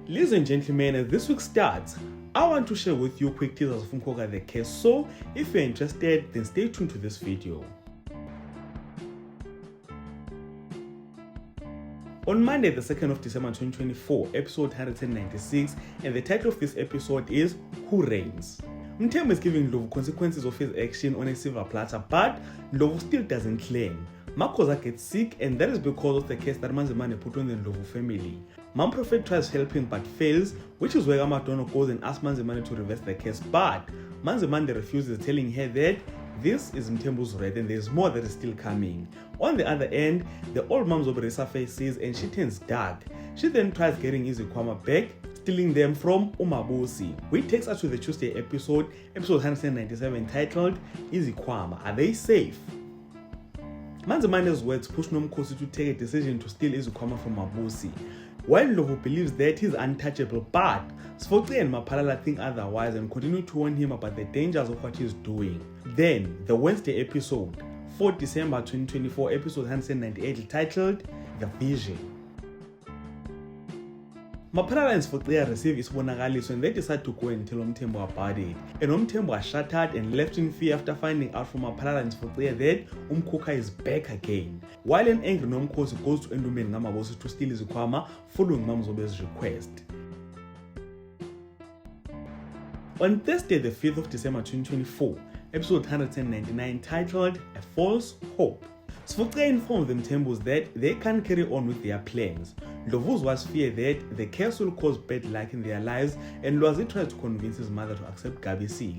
Ladies and gentlemen, as this week starts, I want to share with you quick details of Mkoka the case, so if you're interested, then stay tuned to this video. On Monday, the 2nd of December 2024, episode 196, and the title of this episode is Who Reigns? Mthembu is giving Ndlovu consequences of his action on a silver platter, but Ndlovu still doesn't claim. Makoza gets sick, and that is because of the case that Manzimande put on the Ndlovu family. Mamprophet tries helping but fails, which is where Amadono goes and asks Manzimande to reverse the case, but Manzimande refuses, telling her that this is Mthembu's right and there's more that is still coming. On the other end, the old mom Zobrisa faces and she turns dark. She then tries getting Izikwama back, stealing them from Umabusi, which takes us to the Tuesday episode 197, titled Izikwama, Are They Safe? Manzimande's words push Nomkhosi to take a decision to steal Izikwama from Mabusi. While Ndlovu believes that he's untouchable, but Sfoxi and Mapalala think otherwise and continue to warn him about the dangers of what he's doing. Then, the Wednesday episode, 4 December 2024, episode 198, titled The Vision. Mapalala and Sfoxi receive isibonakaliso and they decide to go and tell Mthembu about it. And Mthembu was shattered and left in fear after finding out from Mapalala and Sfoxi that Umkoka is back again. While an angry Nomkhosi goes to Endumeni Ngamabosi to steal Izikwama following Mamzobe's request. On Thursday, the 5th of December 2024, episode 199, titled A False Hope, Sfoxi informed the Mthembus that they can't carry on with their plans. Ndlovu's was fear that the curse will cause bad luck in their lives, and Lwazi tries to convince his mother to accept Gabi Seal.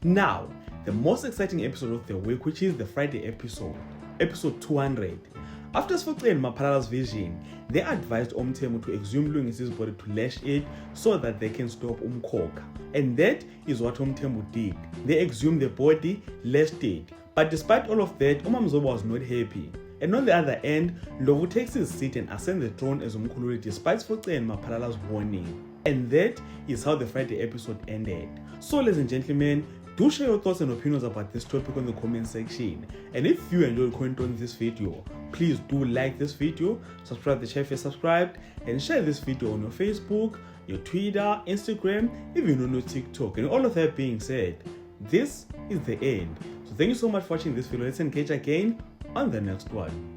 Now, the most exciting episode of the week, which is the Friday episode 200. After Sfoxi and Mapalala's vision, they advised Mthembu to exhume Lungisi's body to lash it so that they can stop Umkoka. And that is what Mthembu did. They exhumed the body, lashed it. But despite all of that, Umamzoba was not happy. And on the other end, Ndlovu takes his seat and ascends the throne as Umkhululi despite Sfoxi and Mapalala's warning. And that is how the Friday episode ended. So ladies and gentlemen, do share your thoughts and opinions about this topic in the comment section. And if you enjoyed content on this video, please do like this video, subscribe to the channel if you're subscribed, and share this video on your Facebook, your Twitter, Instagram, even on your TikTok. And all of that being said, this is the end. So thank you so much for watching this video. Let's engage again on the next one.